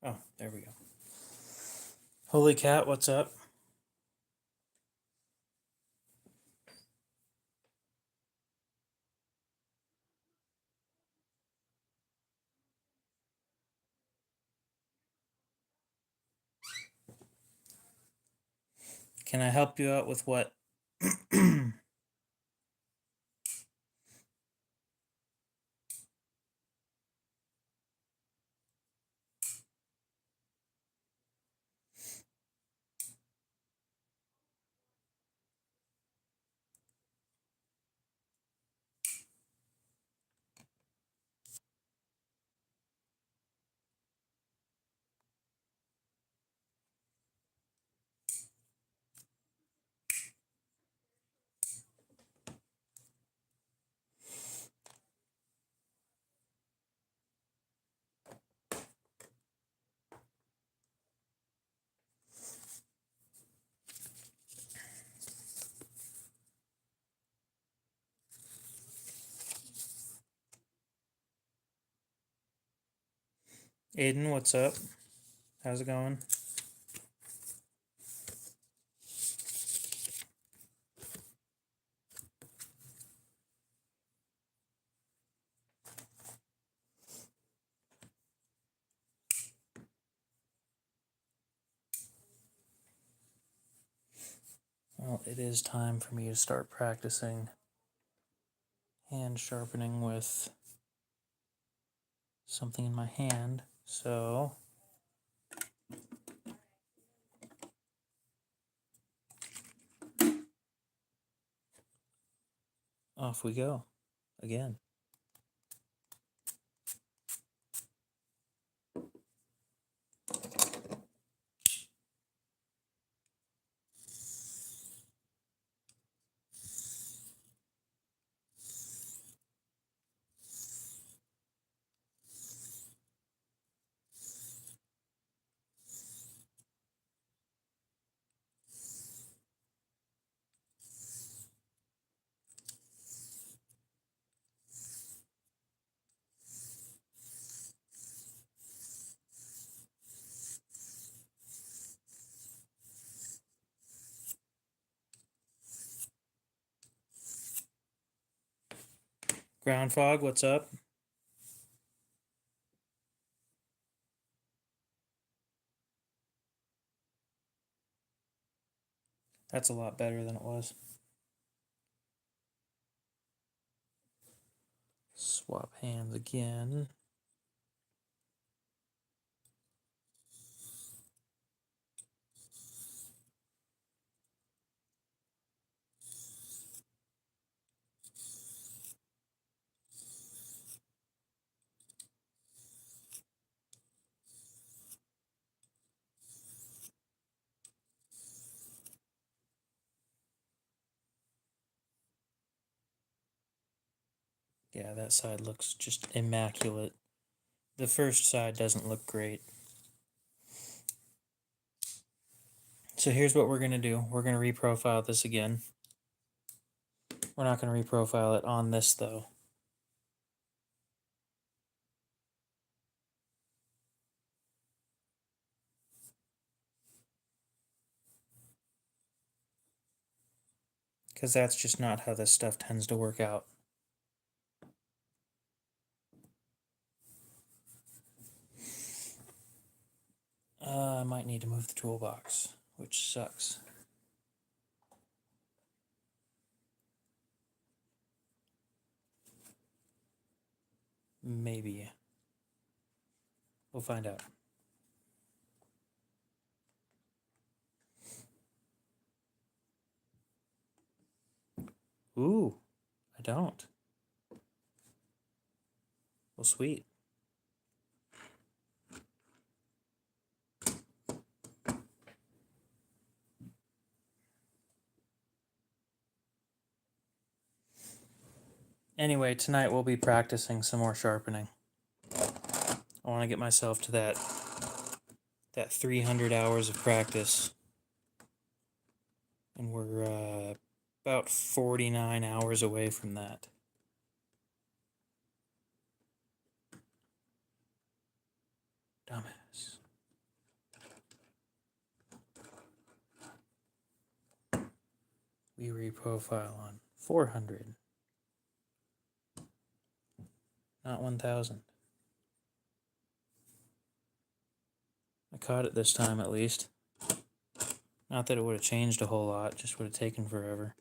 Oh, there we go. Holy Cat, what's up? Can I help you out with what? Aiden, what's up? How's it going? Well, it is time for me to start practicing hand sharpening with something in my hand. So, off we go again. Ground Fog, what's up? That's a lot better than it was. Swap hands again. Yeah, that side looks just immaculate. The first side doesn't look great. So here's what we're going to do. We're going to reprofile this again. We're not going to reprofile it on this, though. Because that's just not how this stuff tends to work out. I might need to move the toolbox, which sucks. Maybe. We'll find out. Ooh, I don't. Well, sweet. Anyway, tonight we'll be practicing some more sharpening. I want to get myself to that 300 hours of practice. And we're about 49 hours away from that. Dumbass. we reprofile on 400, not 1000. I caught it this time at least. Not that it would have changed a whole lot, just would have taken forever.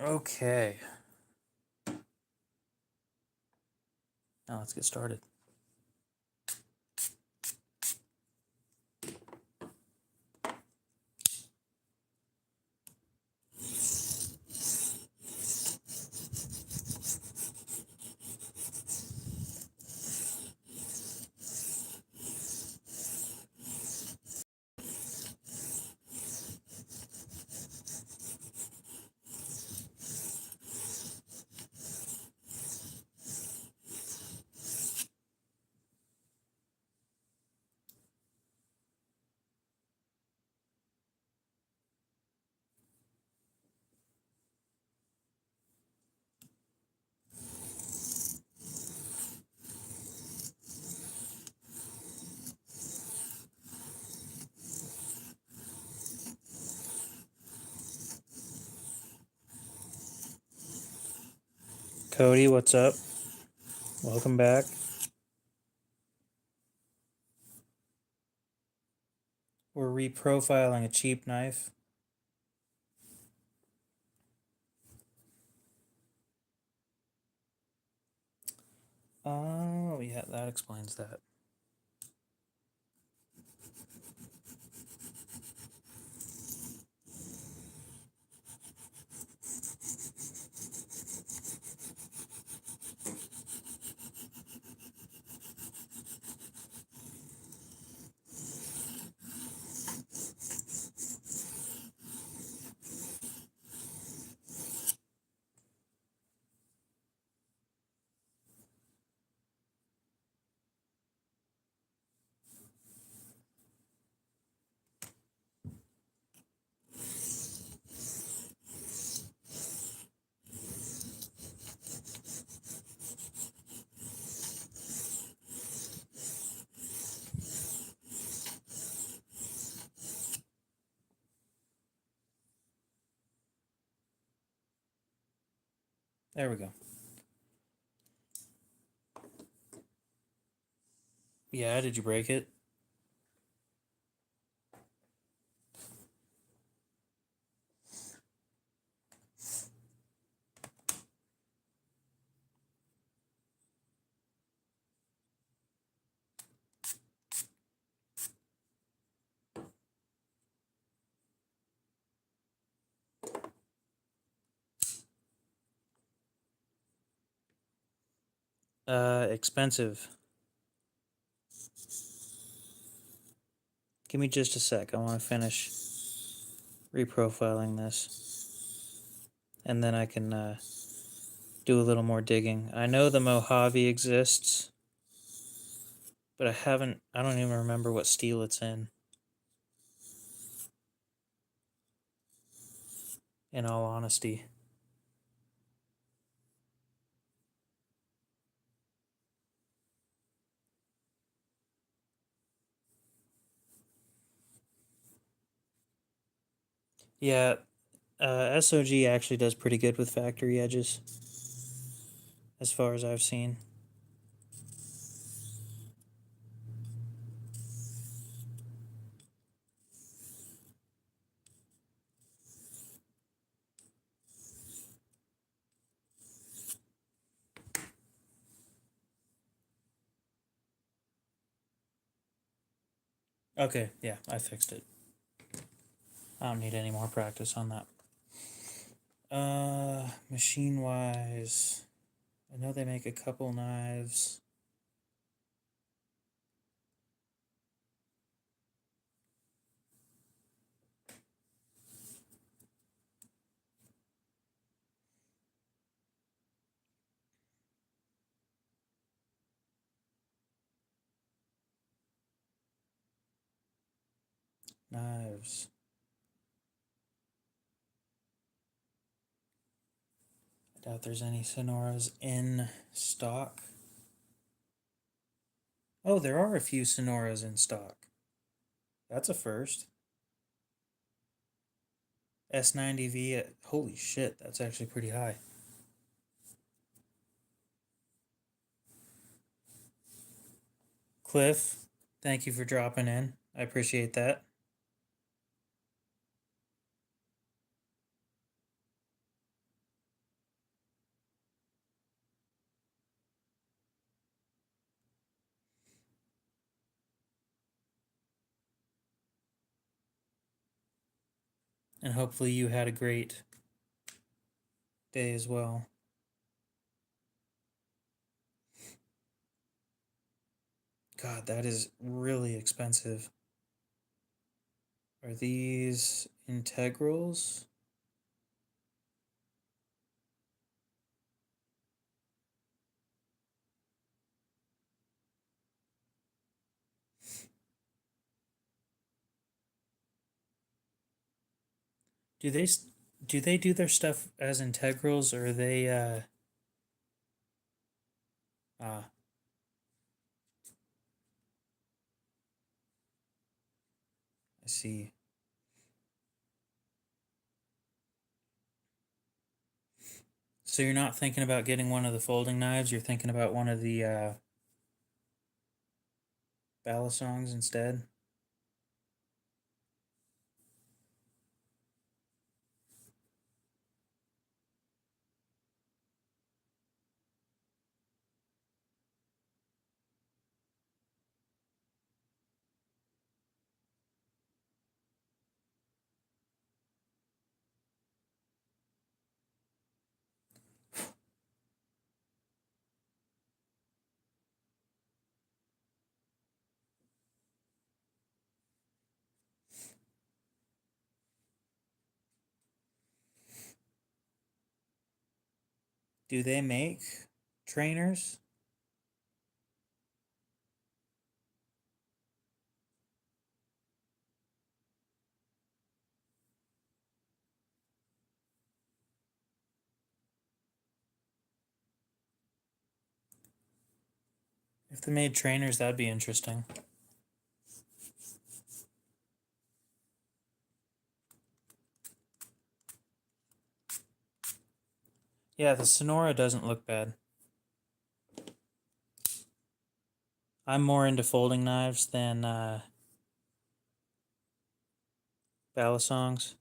Okay. Now let's get started. Cody, what's up? Welcome back. We're reprofiling a cheap knife. Oh, yeah, that explains that. There we go. Yeah, did you break it? Expensive. Give me just a sec. I want to finish reprofiling this. And then I can do a little more digging. I know the Mojave exists, but I don't even remember what steel it's in all honesty. Yeah, SOG actually does pretty good with factory edges, as far as I've seen. Okay, yeah, I fixed it. I don't need any more practice on that. Machine wise, I know they make a couple knives. Knives. I doubt there's any Sonoras in stock. Oh, there are a few Sonoras in stock. That's a first. S90V at, holy shit, that's actually pretty high. Cliff, thank you for dropping in. I appreciate that. And hopefully you had a great day as well. God, that is really expensive. Are these integrals? Do they do their stuff as integrals, or are they ah, I see. So you're not thinking about getting one of the folding knives, you're thinking about one of the Balisongs instead? Do they make trainers? If they made trainers, that'd be interesting. Yeah, the Sonora doesn't look bad. I'm more into folding knives than Balisongs.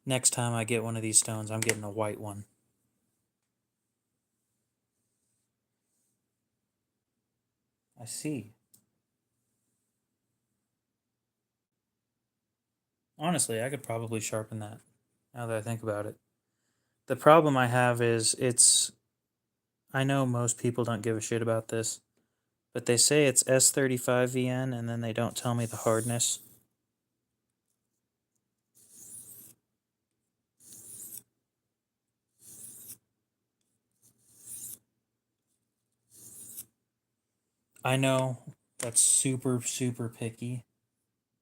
Next time I get one of these stones, I'm getting a white one. I see. Honestly, I could probably sharpen that now that I think about it. The problem I have is I know most people don't give a shit about this, but they say it's S35VN and then they don't tell me the hardness. I know that's super, super picky,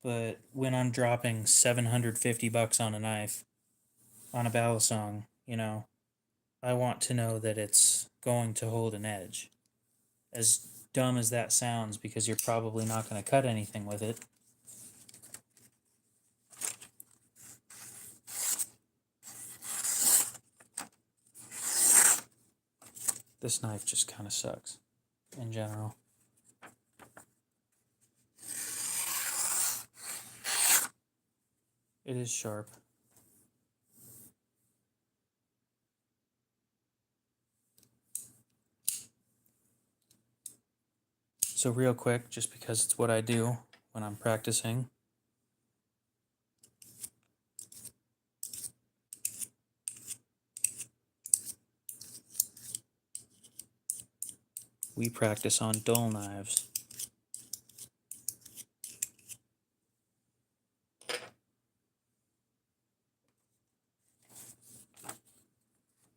but when I'm dropping $750 on a knife, on a Balisong, I want to know that it's going to hold an edge. As dumb as that sounds, because you're probably not going to cut anything with it. This knife just kind of sucks in general. It is sharp. So real quick, just because it's what I do when I'm practicing. We practice on dull knives.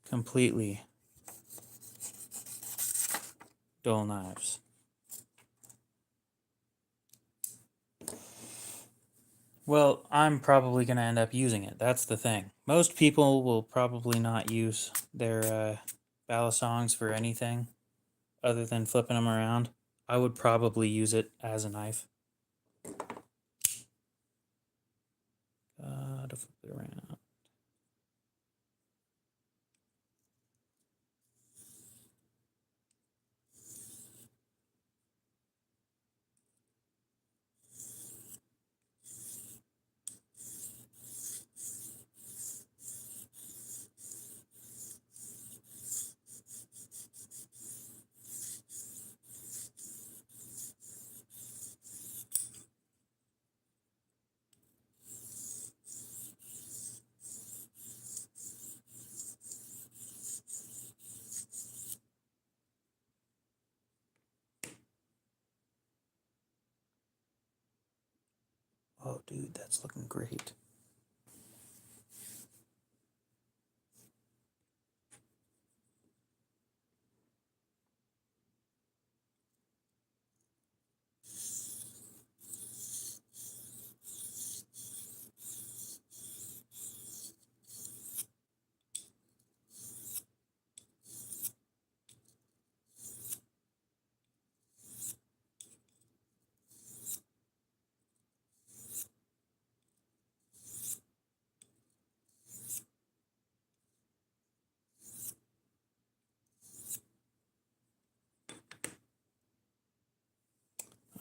Completely dull knives. Well, I'm probably going to end up using it. That's the thing. Most people will probably not use their balisongs for anything other than flipping them around. I would probably use it as a knife. To flip it around. Oh, dude, that's looking great.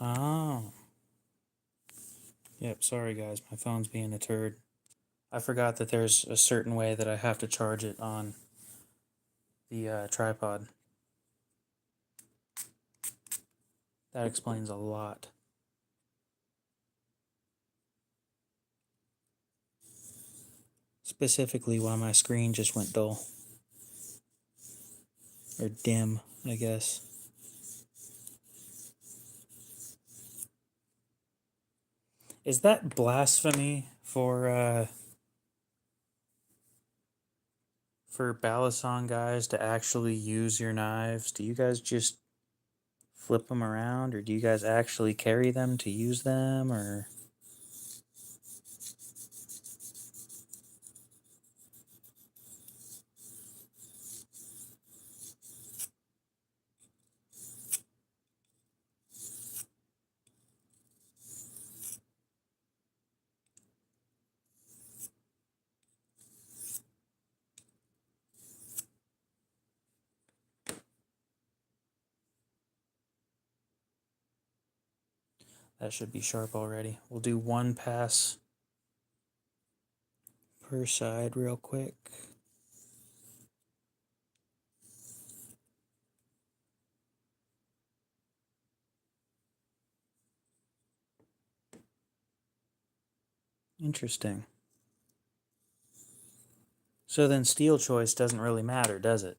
Oh. Yep, sorry guys, my phone's being a turd. I forgot that there's a certain way that I have to charge it on the tripod. That explains a lot. Specifically why my screen just went dull. Or dim, I guess. Is that blasphemy for balisong guys to actually use your knives? Do you guys just flip them around, or do you guys actually carry them to use them, or? That should be sharp already. We'll do one pass per side real quick. Interesting. So then steel choice doesn't really matter, does it?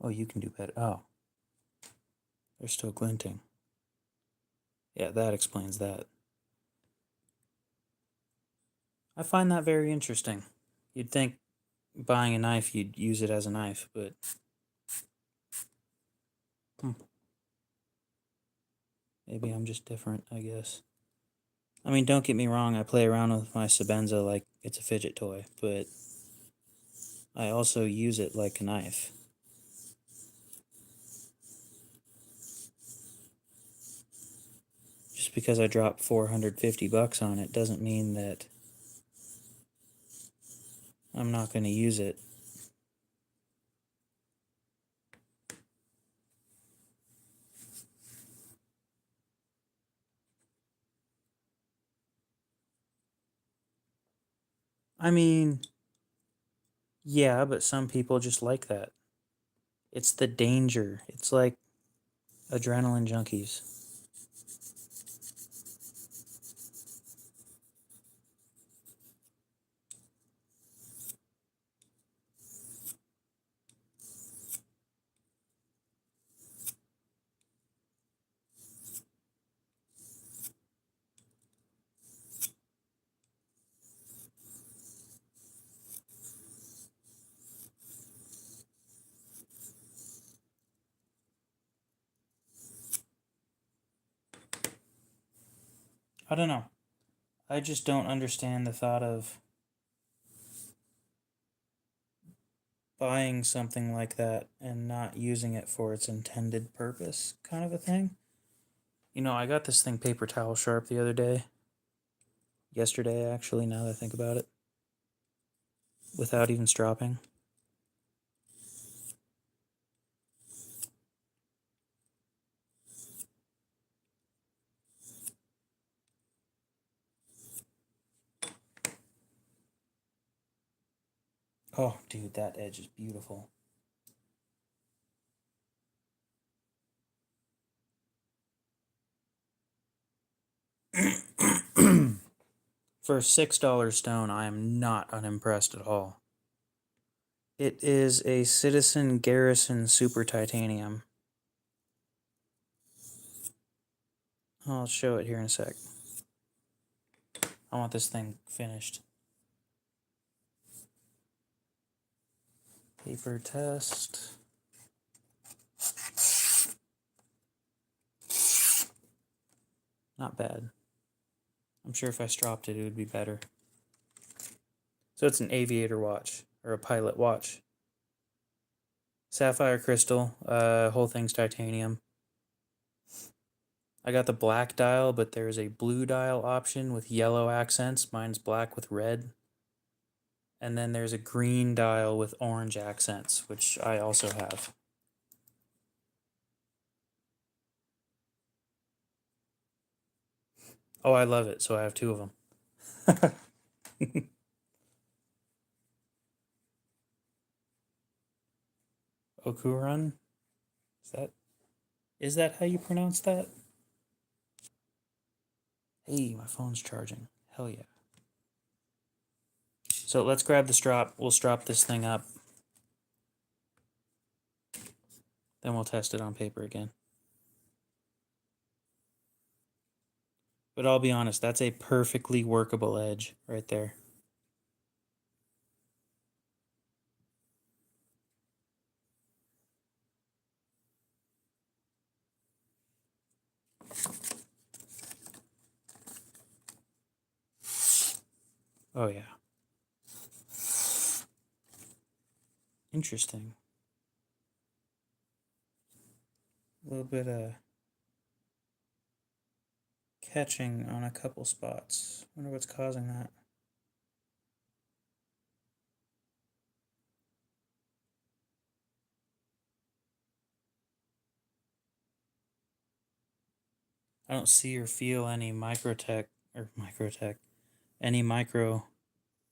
Oh, you can do better. Oh, they're still glinting. Yeah, that explains that. I find that very interesting. You'd think buying a knife, you'd use it as a knife, but maybe I'm just different, I guess. I mean, don't get me wrong, I play around with my Sebenza like it's a fidget toy, but I also use it like a knife. Just because I dropped $450 on it doesn't mean that I'm not going to use it. I mean, yeah, but some people just like that. It's the danger. It's like adrenaline junkies. I don't know. I just don't understand the thought of buying something like that and not using it for its intended purpose, kind of a thing. You know, I got this thing paper towel sharp the other day. Yesterday, actually, now that I think about it. Without even stropping. Oh, dude, that edge is beautiful. For a $6 stone, I am not unimpressed at all. It is a Citizen Garrison Super Titanium. I'll show it here in a sec. I want this thing finished. Paper test. Not bad. I'm sure if I stropped it, it would be better. So it's an aviator watch, or a pilot watch. Sapphire crystal, whole thing's titanium. I got the black dial, but there's a blue dial option with yellow accents. Mine's black with red. And then there's a green dial with orange accents, which I also have. Oh, I love it, so I have two of them. Okuran? Is that how you pronounce that? Hey, my phone's charging. Hell yeah. So let's grab the strop. We'll strop this thing up. Then we'll test it on paper again. But I'll be honest, that's a perfectly workable edge right there. Oh yeah. Interesting. A little bit of catching on a couple spots. Wonder what's causing that. I don't see or feel any any micro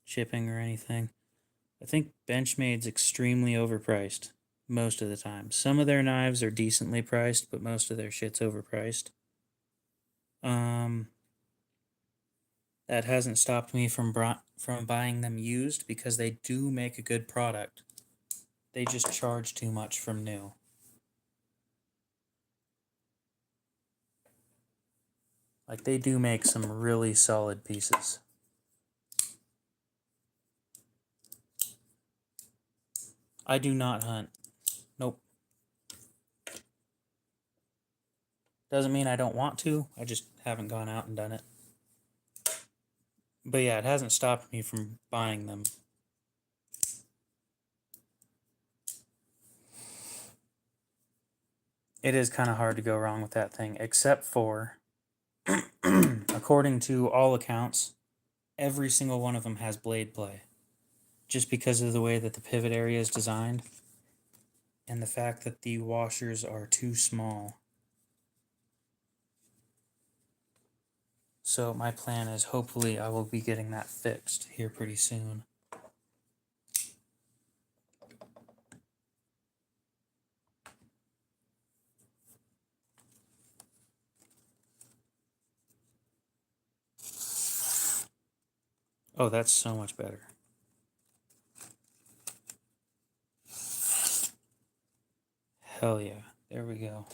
chipping or anything. I think Benchmade's extremely overpriced most of the time. Some of their knives are decently priced, but most of their shit's overpriced. That hasn't stopped me from buying them used because they do make a good product. They just charge too much from new. Like, they do make some really solid pieces. I do not hunt. Nope. Doesn't mean I don't want to. I just haven't gone out and done it. But yeah, it hasn't stopped me from buying them. It is kind of hard to go wrong with that thing, except for, according to all accounts, every single one of them has blade play. Just because of the way that the pivot area is designed and the fact that the washers are too small. So my plan is hopefully I will be getting that fixed here pretty soon. Oh, that's so much better. Hell yeah. There we go.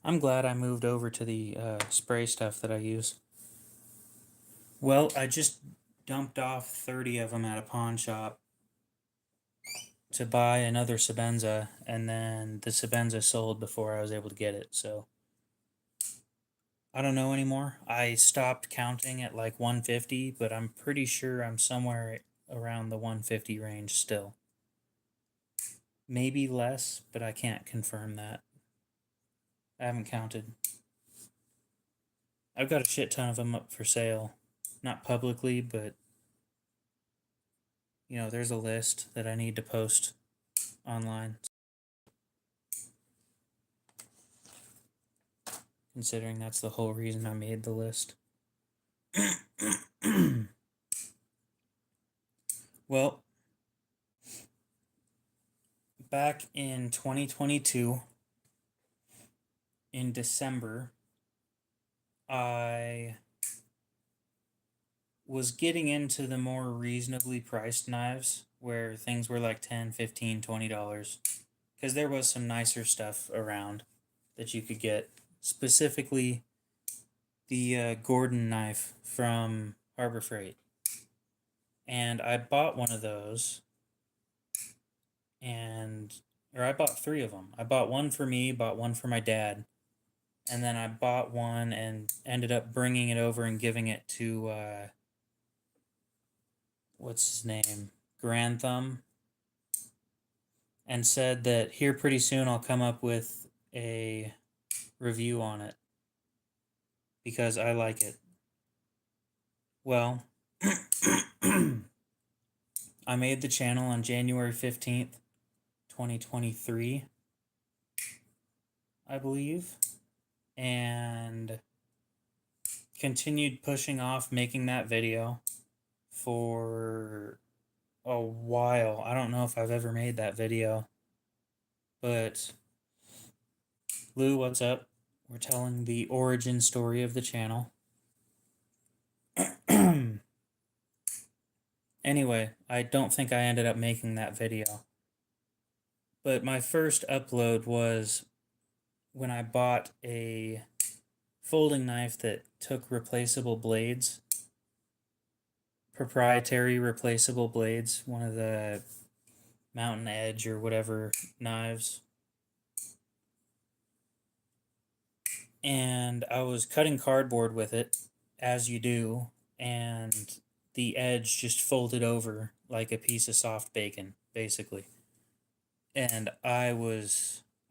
I'm glad I moved over to the spray stuff that I use. Well, I just dumped off 30 of them at a pawn shop to buy another Sebenza, and then the Sebenza sold before I was able to get it, so I don't know anymore. I stopped counting at like 150, but I'm pretty sure I'm somewhere around the 150 range still. Maybe less, but I can't confirm that. I haven't counted. I've got a shit ton of them up for sale. Not publicly, but you know, there's a list that I need to post online. Considering that's the whole reason I made the list. Well, back in 2022, in December, I was getting into the more reasonably priced knives where things were like $10, $15, $20, because there was some nicer stuff around that you could get, specifically the Gordon knife from Harbor Freight. And I bought one of those, or I bought 3 of them. I bought one for me, bought one for my dad, and then I bought one and ended up bringing it over and giving it to what's his name, Grand Thumb, and said that here pretty soon I'll come up with a review on it because I like it. Well, I made the channel on January 15th, 2023, I believe, and continued pushing off making that video for a while. I don't know if I've ever made that video, but Lou, what's up? We're telling the origin story of the channel. Anyway, I don't think I ended up making that video. But my first upload was when I bought a folding knife that took replaceable blades. Proprietary replaceable blades. One of the Mountain Edge or whatever knives. And I was cutting cardboard with it, as you do, and the edge just folded over like a piece of soft bacon, basically. And I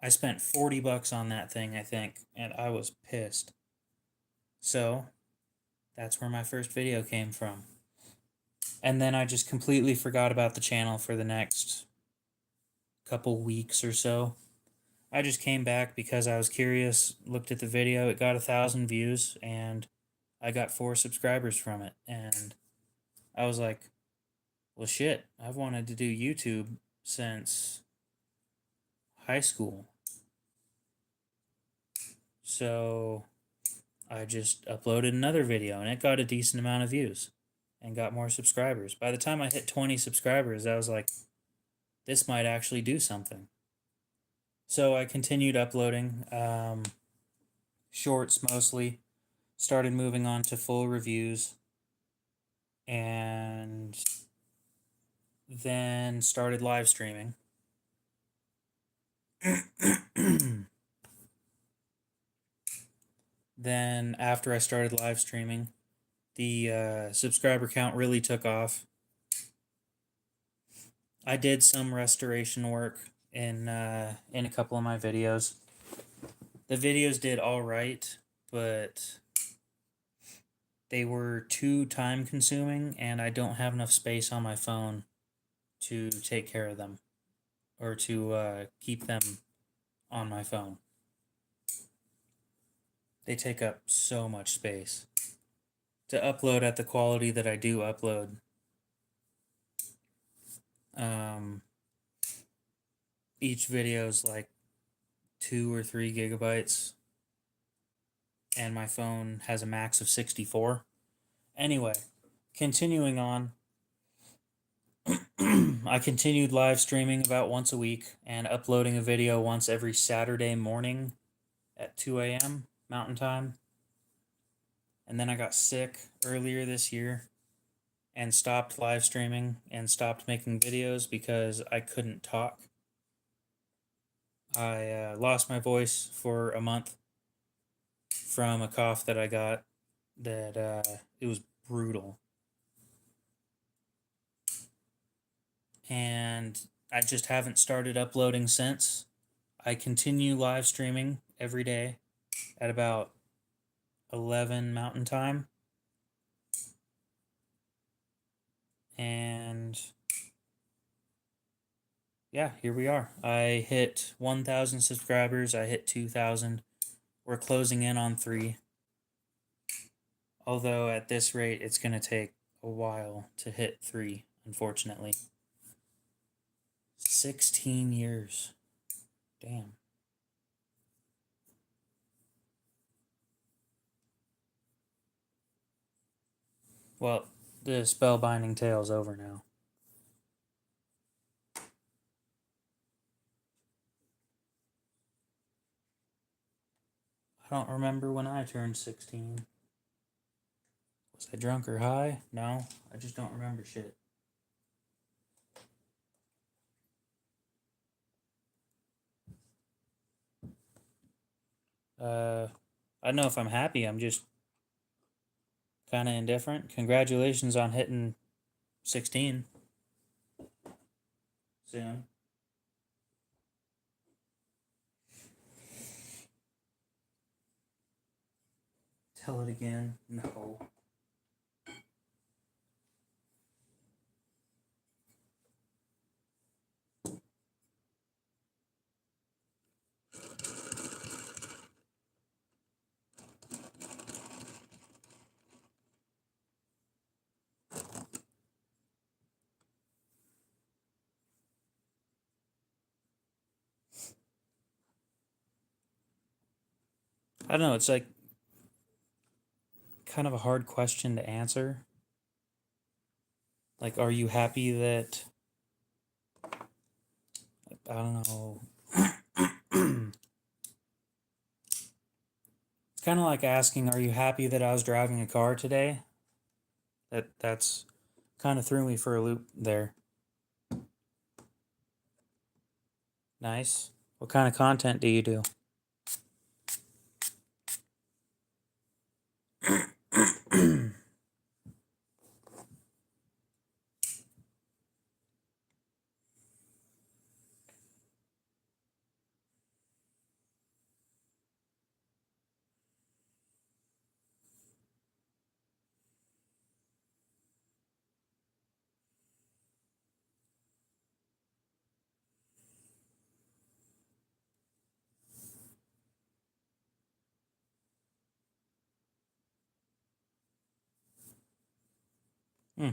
spent $40 on that thing, I think, and I was pissed. So, that's where my first video came from. And then I just completely forgot about the channel for the next couple weeks or so. I just came back because I was curious, looked at the video, it got 1,000 views, and I got 4 subscribers from it. And I was like, well, shit, I've wanted to do YouTube since high school. So I just uploaded another video, and it got a decent amount of views and got more subscribers. By the time I hit 20 subscribers, I was like, this might actually do something. So I continued uploading shorts mostly, started moving on to full reviews, and then started live streaming. Then after I started live streaming, the subscriber count really took off. I did some restoration work in a couple of my videos. The videos did all right, but they were too time consuming, and I don't have enough space on my phone to take care of them or to keep them on my phone. They take up so much space. To upload at the quality that I do upload, each video is like 2 or 3 gigabytes, and my phone has a max of 64. Anyway, continuing on, I continued live streaming about once a week and uploading a video once every Saturday morning at 2 a.m. Mountain Time. And then I got sick earlier this year, and stopped live streaming and stopped making videos because I couldn't talk. I lost my voice for a month from a cough that I got that it was brutal. And I just haven't started uploading since. I continue live streaming every day at about 11 Mountain Time. And yeah, here we are. I hit 1,000 subscribers. I hit 2,000. We're closing in on 3. Although at this rate, it's going to take a while to hit 3, unfortunately. 16 years. Damn. Well, the spellbinding tale's over now. I don't remember when I turned 16. Was I drunk or high? No, I just don't remember shit. I don't know if I'm happy. I'm just kind of indifferent. Congratulations on hitting 16 soon. Tell it again. No. I don't know. It's like kind of a hard question to answer. Like, are you happy that I don't know? It's kind of like asking, are you happy that I was driving a car today? That's kind of threw me for a loop there. Nice. What kind of content do you do? Hmm.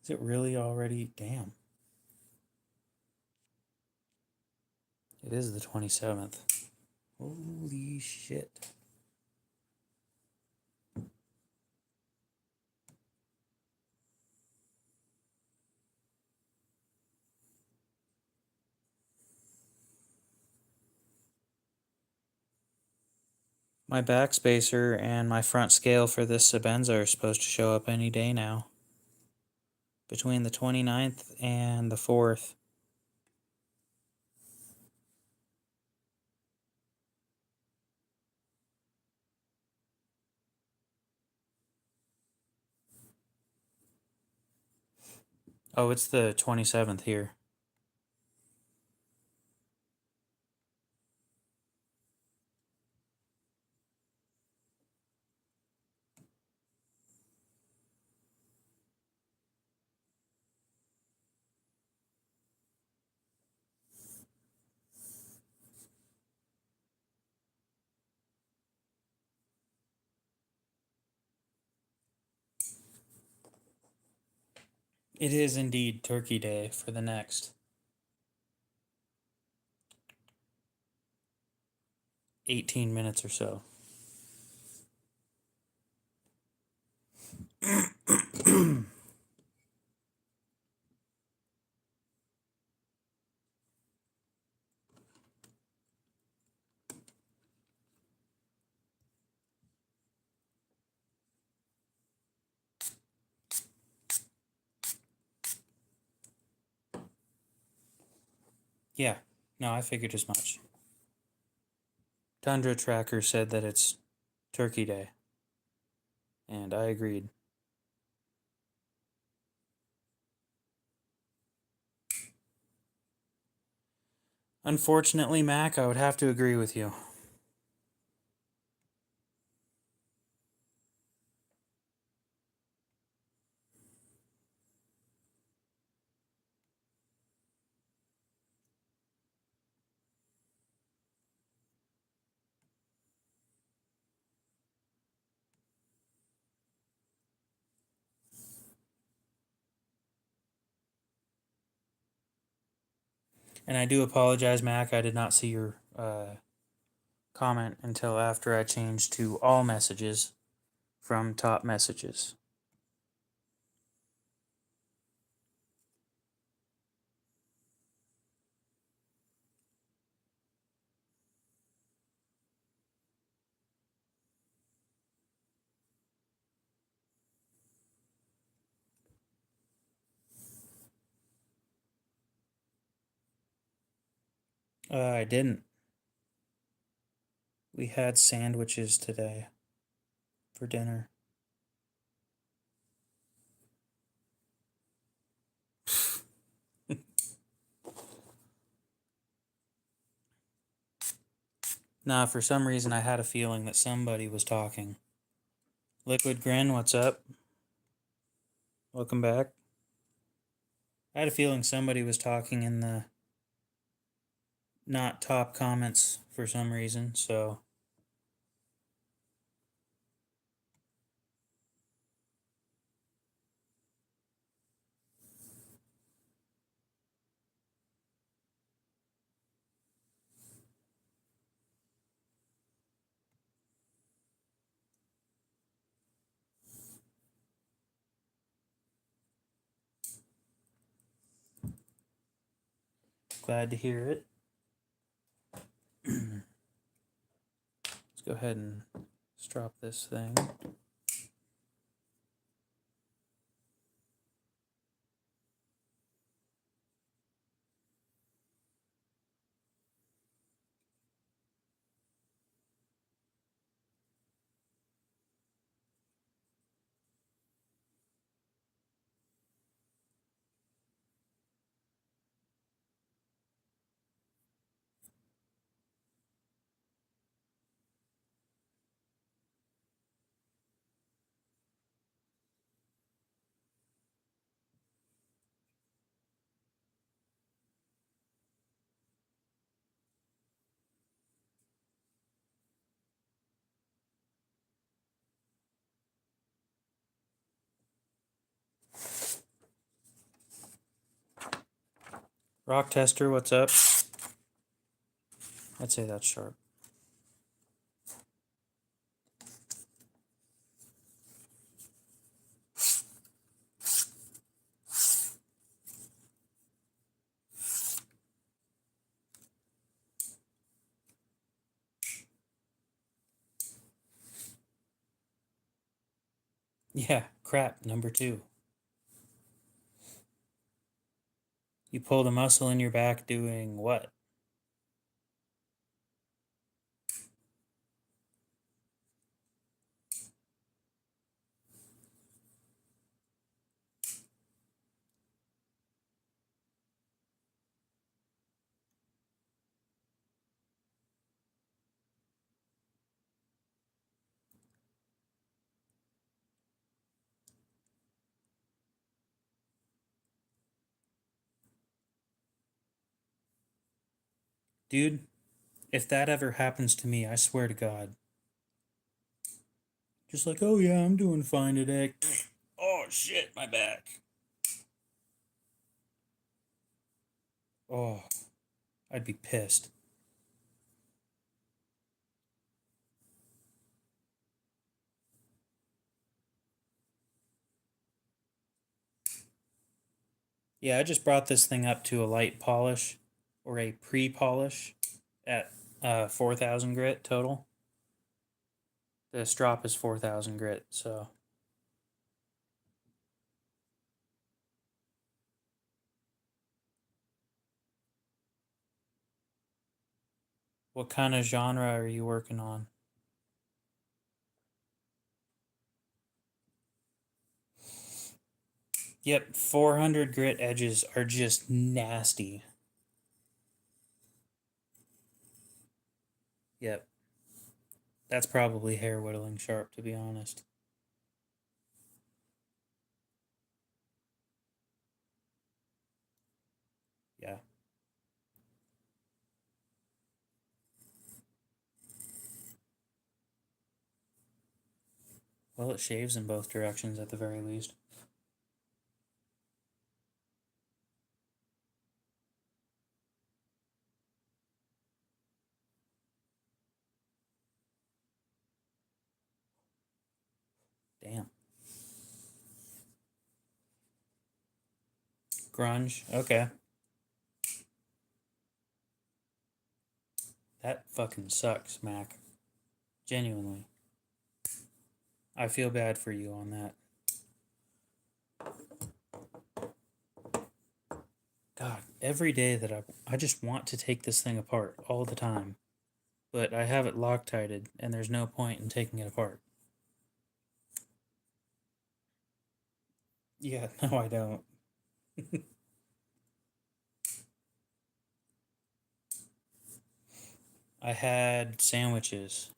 Is it really already? Damn. It is the 27th. Holy shit. My backspacer and my front scale for this Sebenza are supposed to show up any day now. Between the 29th and the 4th. Oh, it's the 27th here. It is indeed Turkey Day for the next 18 minutes or so. Yeah, no, I figured as much. Tundra Tracker said that it's Turkey Day, and I agreed. Unfortunately, Mac, I would have to agree with you. And I do apologize, Mac. I did not see your comment until after I changed to all messages from top messages. I didn't. We had sandwiches today for dinner. Nah, for some reason I had a feeling that somebody was talking. Liquid Grin, what's up? Welcome back. I had a feeling somebody was talking in the not top comments for some reason, so glad to hear it. Let's go ahead and drop this thing. Rock Tester, what's up? I'd say that's sharp. Yeah, crap, number 2. You pulled a muscle in your back doing what? Dude, if that ever happens to me, I swear to God. Just like, oh yeah, I'm doing fine today. Oh shit, my back. Oh, I'd be pissed. Yeah, I just brought this thing up to a light polish or a pre-polish at 4,000 grit total. The strop is 4,000 grit, so What kind of genre are you working on? Yep, 400 grit edges are just nasty. Yep, that's probably hair whittling sharp, to be honest. Yeah. Well, it shaves in both directions at the very least. Damn. Grunge. Okay. That fucking sucks, Mac. Genuinely. I feel bad for you on that. God, every day that I just want to take this thing apart all the time. But I have it Loctited and there's no point in taking it apart. Yeah, no I don't. I had sandwiches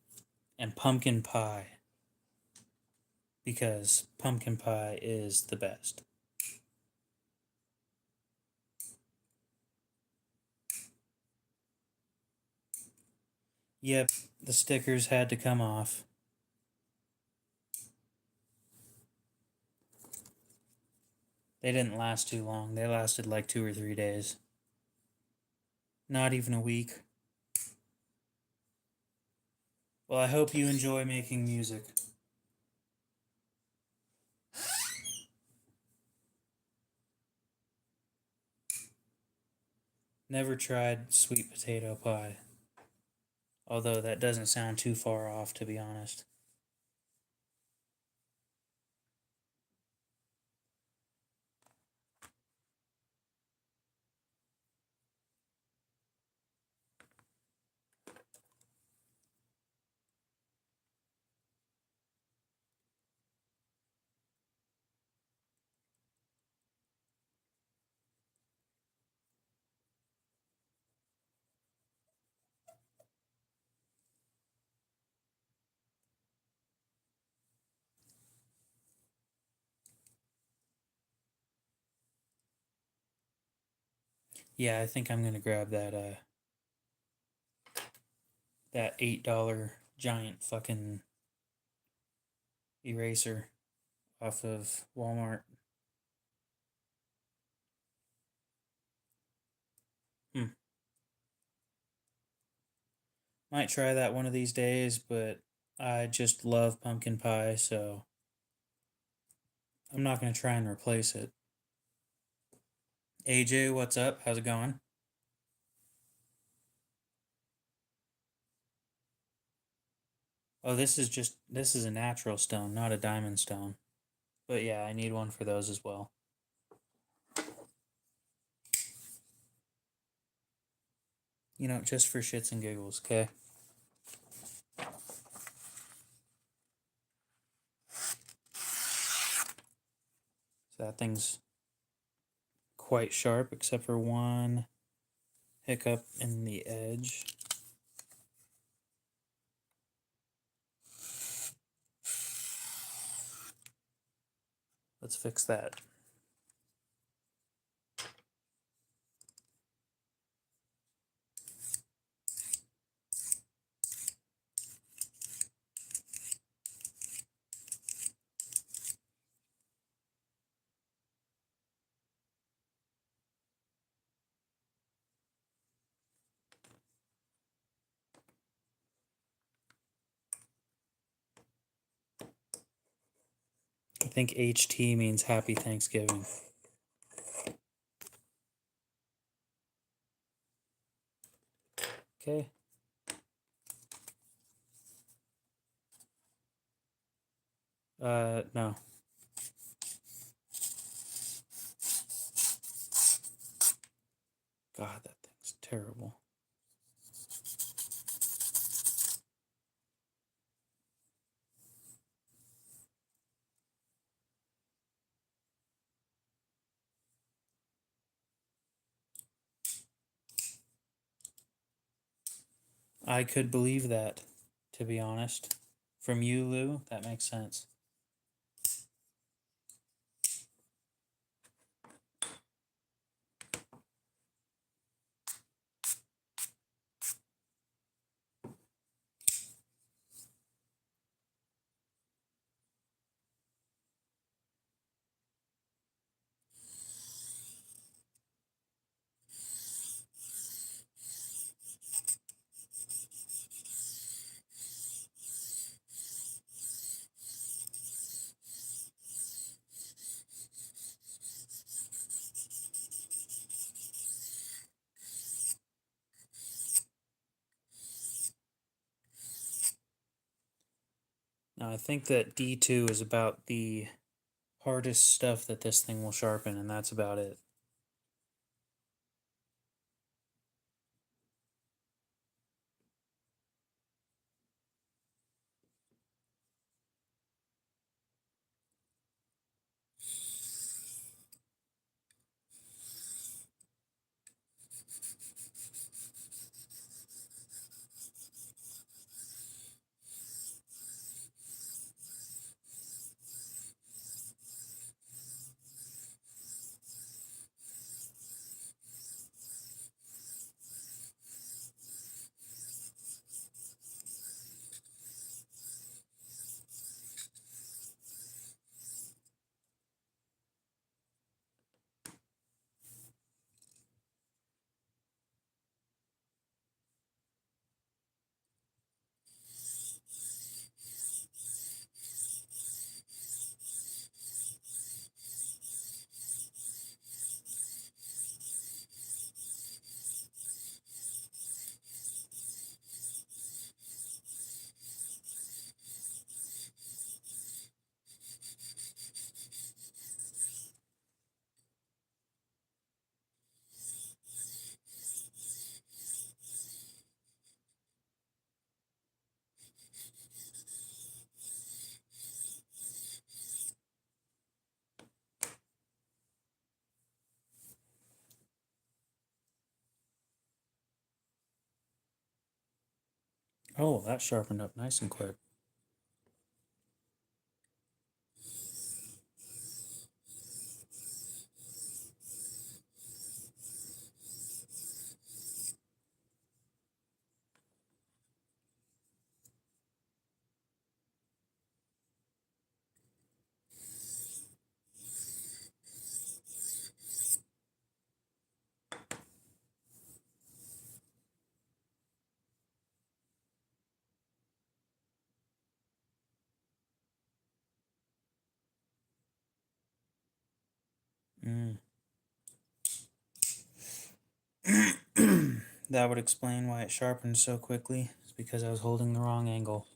and pumpkin pie because pumpkin pie is the best. Yep, the stickers had to come off. They didn't last too long. They lasted like 2 or 3 days. Not even a week. Well, I hope you enjoy making music. Never tried sweet potato pie. Although that doesn't sound too far off, to be honest. Yeah, I think I'm gonna grab that $8 giant fucking eraser off of Walmart. Hmm. Might try that one of these days, but I just love pumpkin pie, so I'm not gonna try and replace it. AJ, what's up? How's it going? Oh, this is a natural stone, not a diamond stone. But yeah, I need one for those as well. Just for shits and giggles, okay? So that thing's quite sharp, except for one hiccup in the edge. Let's fix that. I think HT means Happy Thanksgiving. Okay. No. God, that thing's terrible. I could believe that, to be honest. From you, Lou, that makes sense. Now, I think that D2 is about the hardest stuff that this thing will sharpen, and that's about it. Oh, that sharpened up nice and quick. Mm. That would explain why it sharpened so quickly. It's because I was holding the wrong angle.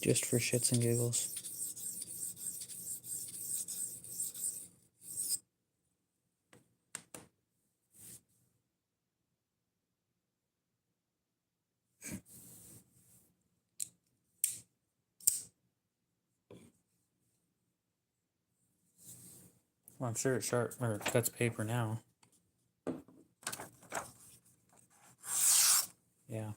Just for shits and giggles. Well, I'm sure it cuts paper now. Yeah.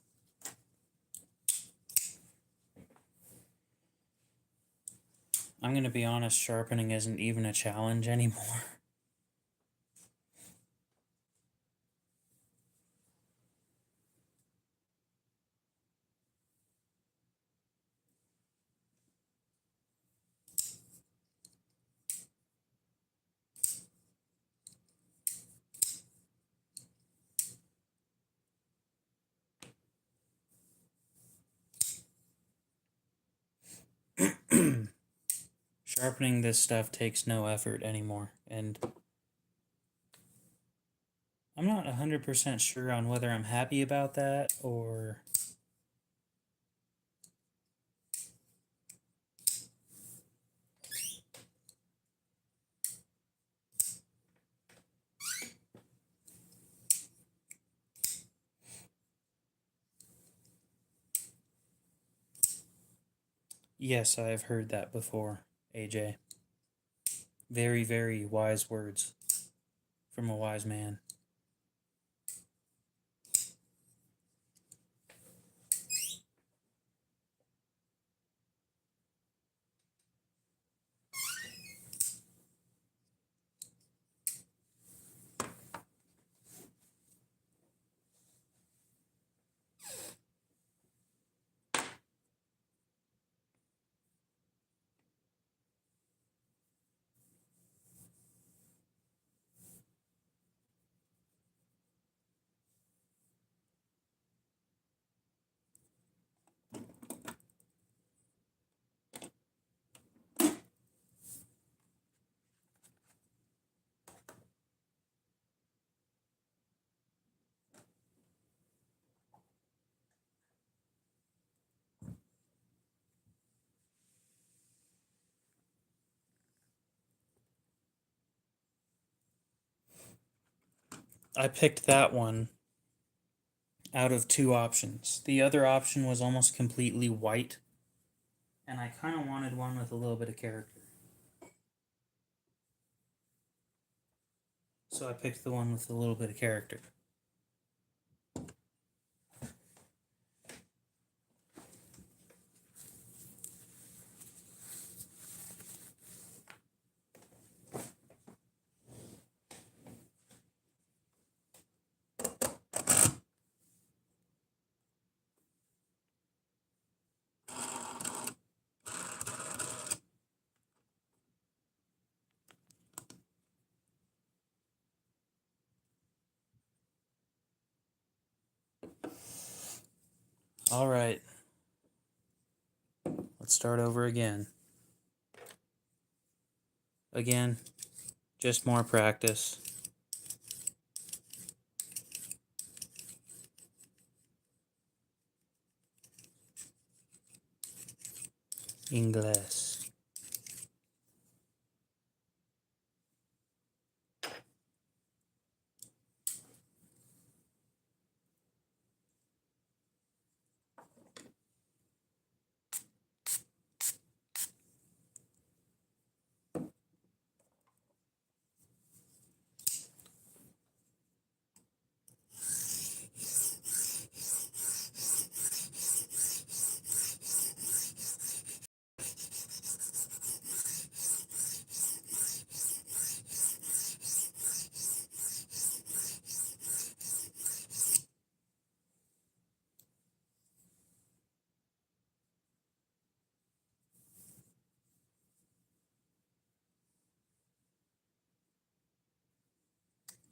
I'm gonna be honest, sharpening isn't even a challenge anymore. Sharpening this stuff takes no effort anymore, and I'm not 100% sure on whether I'm happy about that or... Yes, I have heard that before, AJ. Very, very wise words from a wise man. I picked that one out of two options. The other option was almost completely white, and I kind of wanted one with a little bit of character. So I picked the one with a little bit of character. All right. Let's start over again. Again, just more practice. Inglés.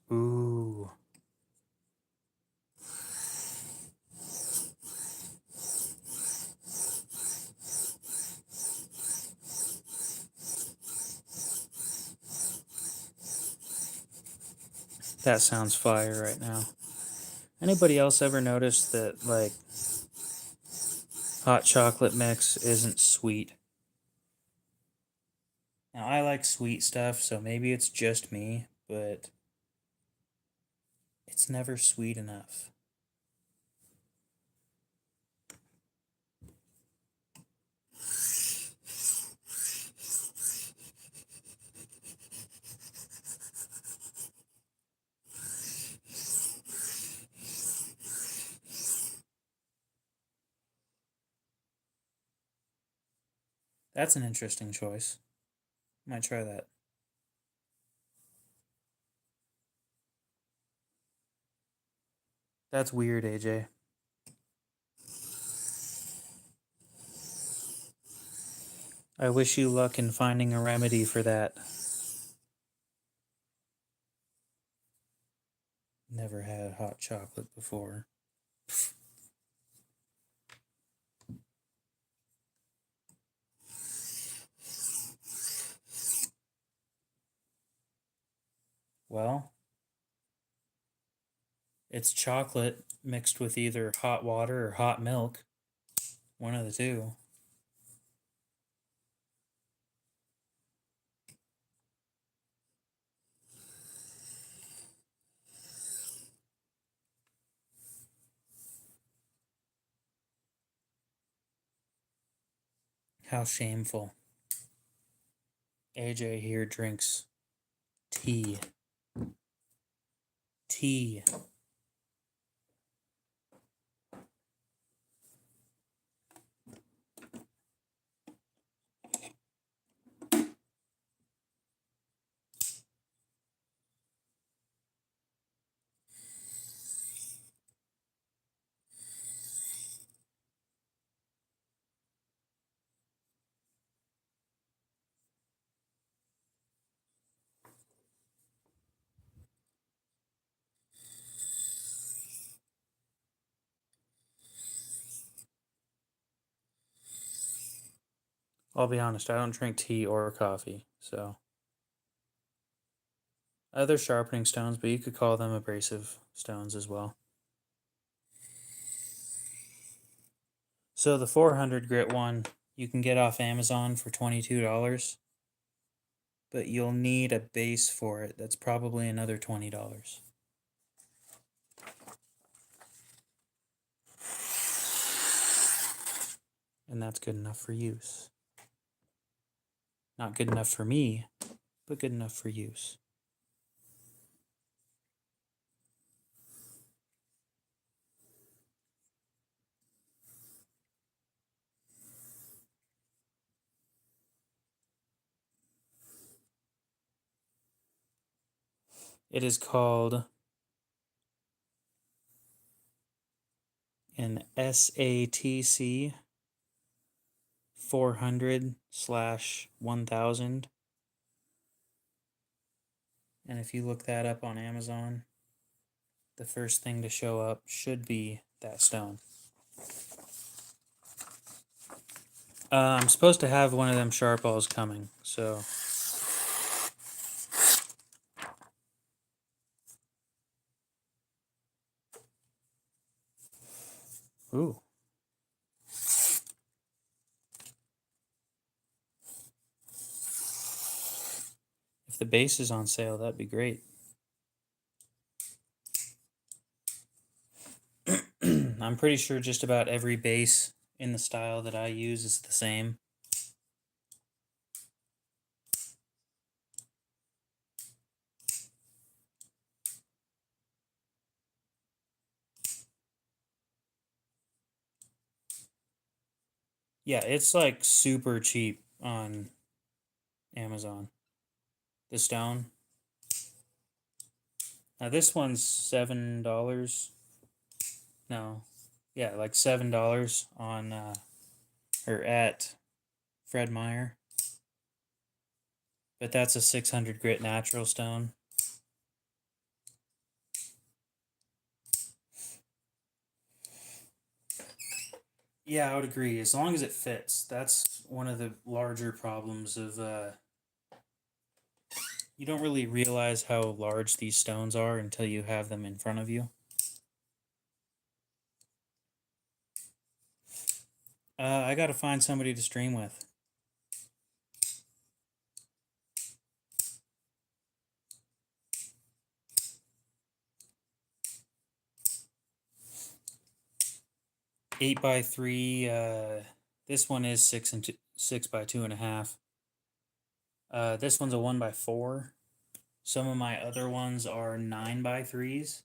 Ooh. That sounds fire right now. Anybody else ever noticed that, like, hot chocolate mix isn't sweet? Now, I like sweet stuff, so maybe it's just me, but it's never sweet enough. That's an interesting choice. Might try that. That's weird, AJ. I wish you luck in finding a remedy for that. Never had hot chocolate before. Well, it's chocolate mixed with either hot water or hot milk. One of the two. How shameful. AJ here drinks tea. Tea. I'll be honest, I don't drink tea or coffee, so. Other sharpening stones, but you could call them abrasive stones as well. So the 400 grit one you can get off Amazon for $22, but you'll need a base for it. That's probably another $20. And that's good enough for use. Not good enough for me, but good enough for use. It is called an SATC 400/1000. And if you look that up on Amazon, the first thing to show up should be that stone. I'm supposed to have one of them sharp balls coming, so. Ooh. If the base is on sale, that'd be great. I'm pretty sure just about every base in the style that I use is the same. Yeah, it's like super cheap on Amazon. The stone. Now this one's $7. No, yeah, like $7 on or at Fred Meyer. But that's a 600 grit natural stone. Yeah, I would agree. As long as it fits, that's one of the larger problems of. You don't really realize how large these stones are until you have them in front of you. I gotta find somebody to stream with. Eight by three. This one is 6 by 2.5. This one's a 1 by 4. Some of my other ones are 9 by 3s.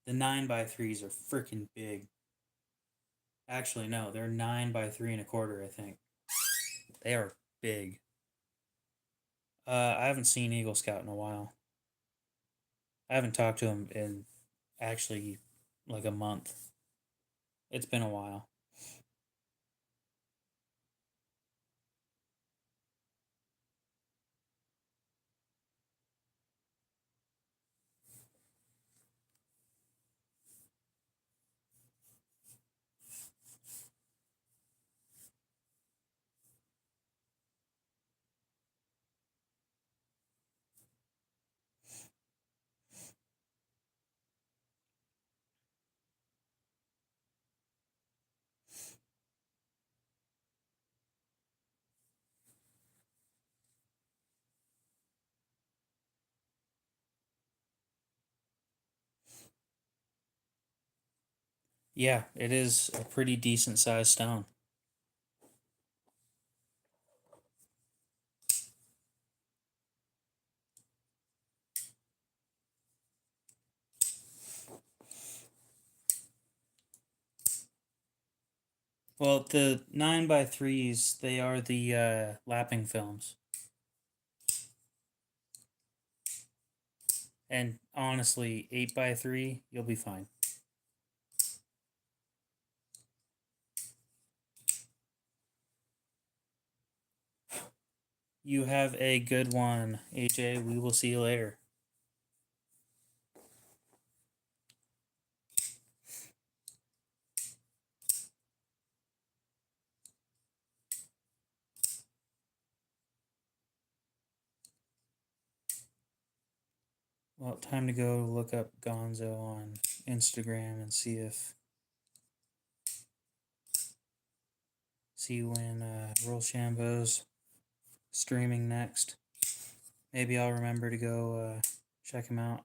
The 9 by 3s are freaking big. Actually, no, they're 9 by 3 1/4. I think they are big. I haven't seen Eagle Scout in a while. I haven't talked to him in actually like a month. It's been a while. Yeah, it is a pretty decent sized stone. Well, the 9x3s, they are the lapping films. And honestly, 8x3, you'll be fine. You have a good one, AJ. We will see you later. Well, time to go look up Gonzo on Instagram and see when Rochambeau's streaming next. Maybe I'll remember to go check him out.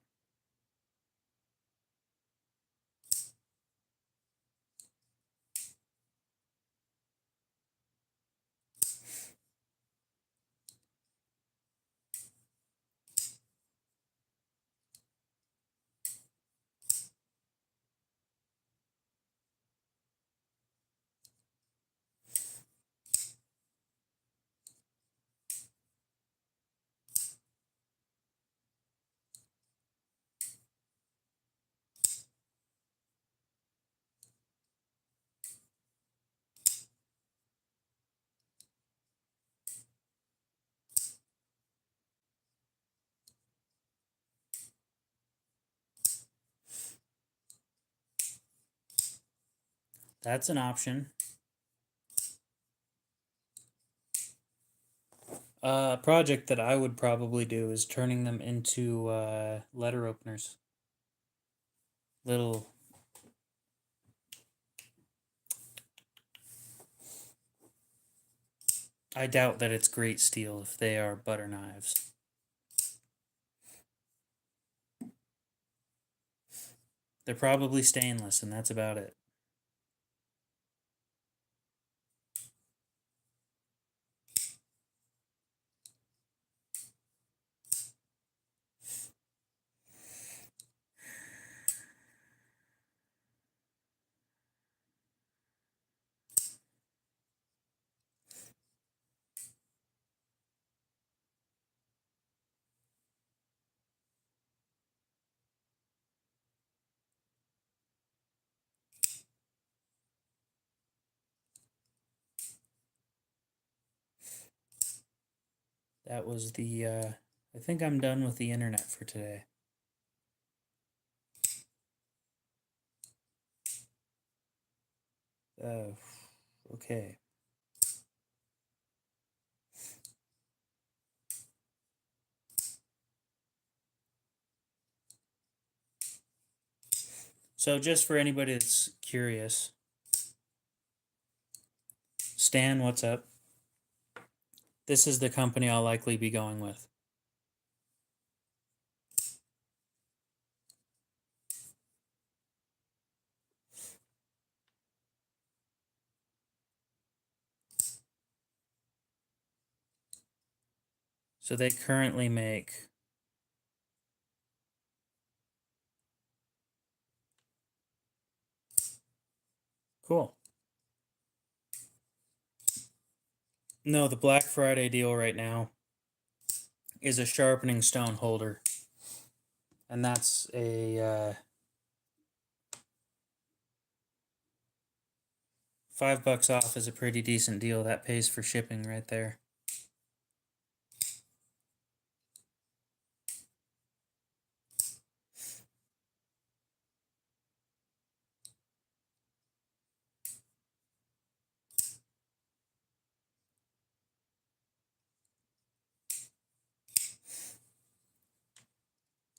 That's an option. A project that I would probably do is turning them into letter openers. Little. I doubt that it's great steel if they are butter knives. They're probably stainless, and that's about it. That was the, I think I'm done with the internet for today. Okay. So just for anybody that's curious, Stan, what's up? This is the company I'll likely be going with. So they currently make cool. No, the Black Friday deal right now is a sharpening stone holder. And that's a $5 off is a pretty decent deal. That pays for shipping right there.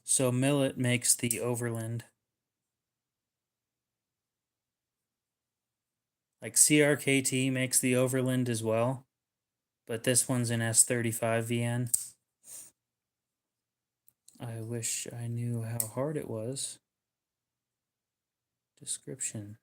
So Millet makes the Overland. Like CRKT makes the Overland as well, but this one's an S35 VN. I wish I knew how hard it was. Description.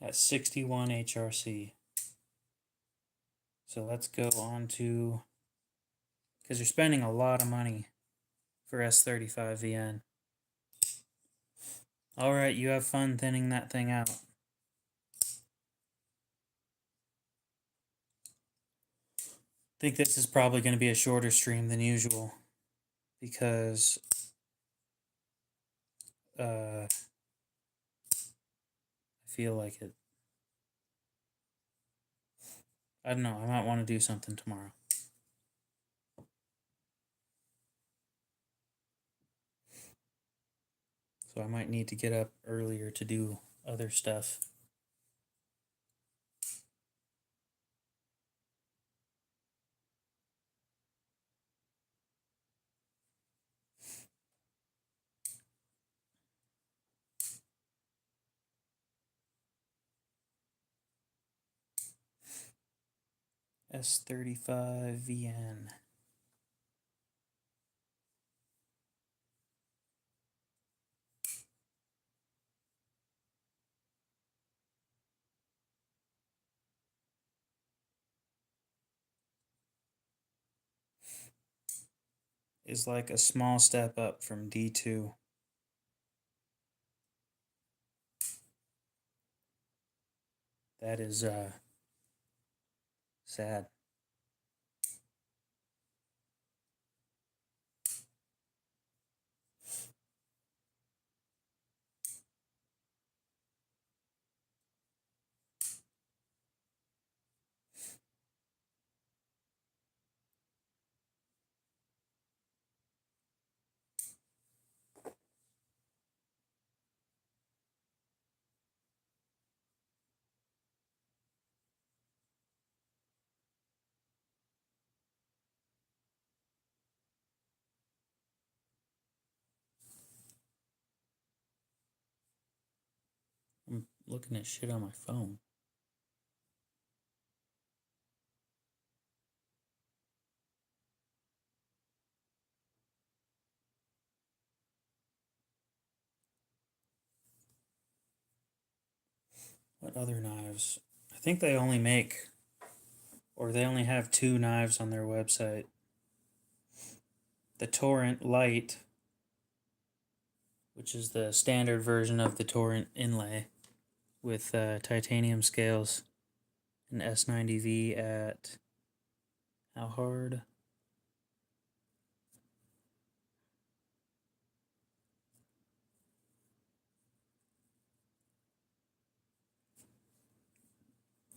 at 61 HRC. So let's go on to, because you're spending a lot of money for S35VN. Alright, you have fun thinning that thing out. I think this is probably going to be a shorter stream than usual, because I feel like it. I don't know, I might want to do something tomorrow. So I might need to get up earlier to do other stuff. S35VN. Is like a small step up from D2. That is sad. I'm looking at shit on my phone. What other knives? I think they only make, or they only have 2 knives on their website. The Torrent Lite, which is the standard version of the Torrent inlay with titanium scales, and S90V at how hard?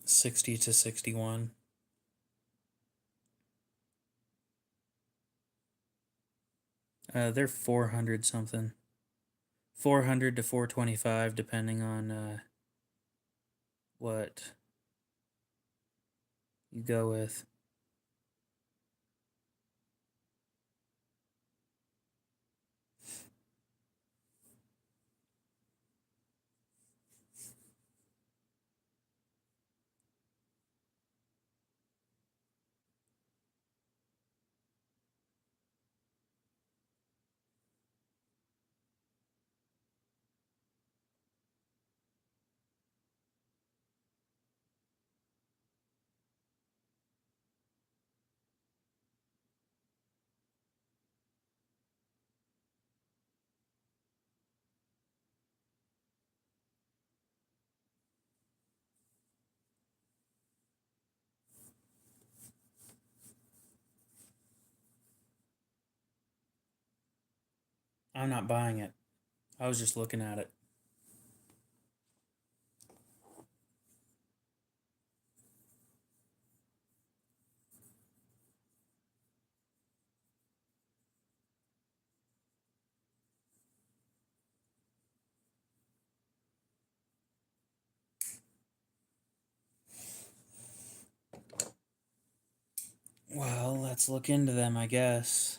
$60 to $61. They're 400 something. 400 to 425 depending on what you go with. I'm not buying it. I was just looking at it. Well, let's look into them, I guess.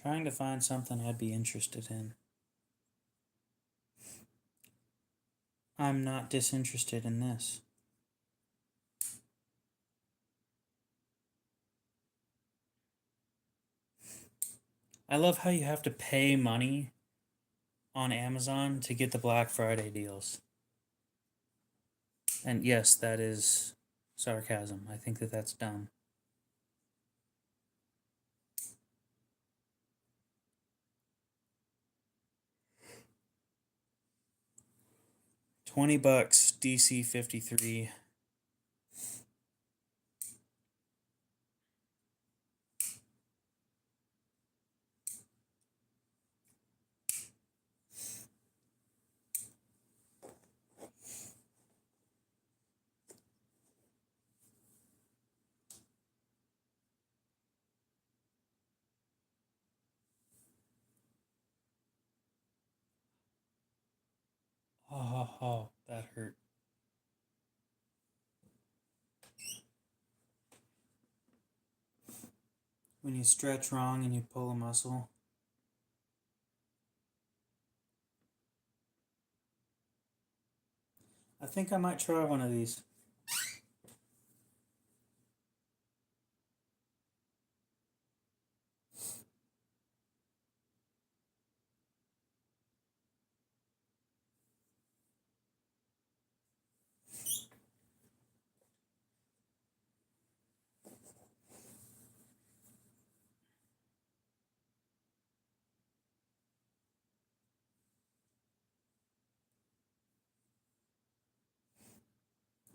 Trying to find something I'd be interested in. I'm not disinterested in this. I love how you have to pay money on Amazon to get the Black Friday deals. And yes, that is sarcasm. I think that that's dumb. $20 DC 53. Oh, that hurt. When you stretch wrong and you pull a muscle. I think I might try one of these.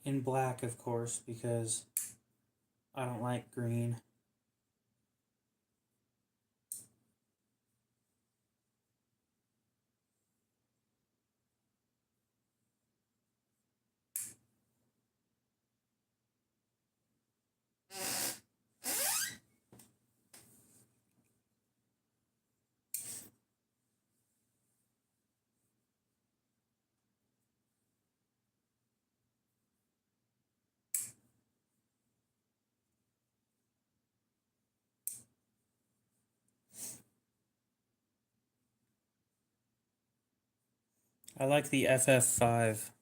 In black, of course, because I don't like green. I like the FF5.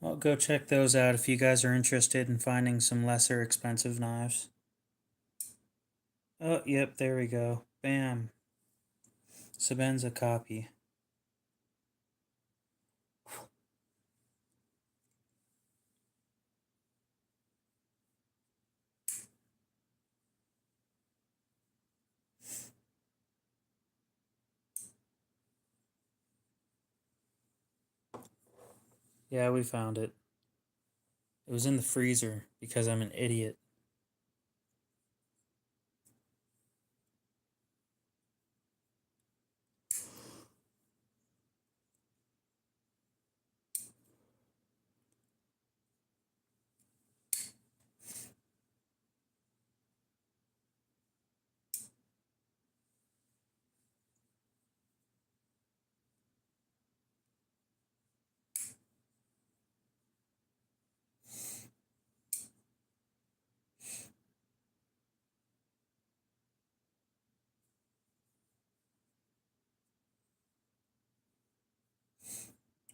Well, go check those out if you guys are interested in finding some lesser expensive knives. Oh, yep, there we go. Bam. Sebenza copy. Yeah, we found it. It was in the freezer because I'm an idiot.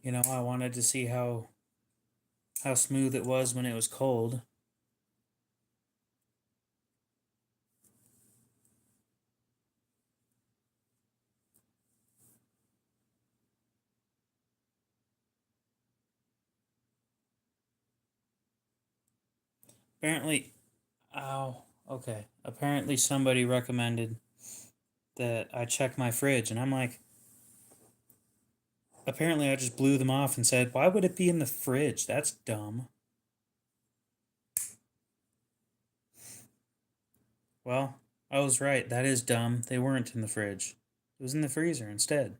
You know, I wanted to see how smooth it was when it was cold. Apparently, ow, okay. Apparently somebody recommended that I check my fridge, and I'm like, apparently I just blew them off and said, why would it be in the fridge? That's dumb. Well, I was right. That is dumb. They weren't in the fridge. It was in the freezer instead.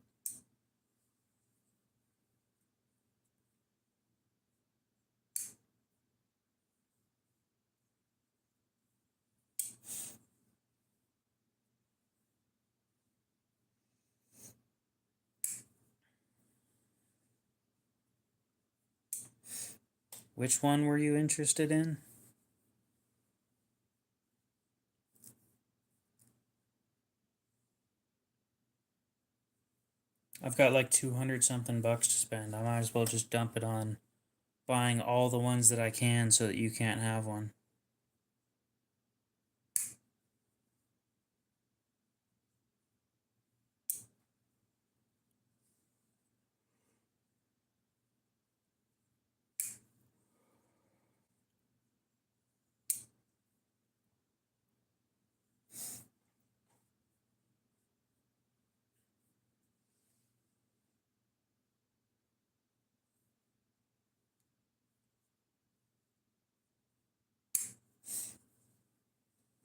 Which one were you interested in? I've got like 200 something bucks to spend. I might as well just dump it on buying all the ones that I can so that you can't have one.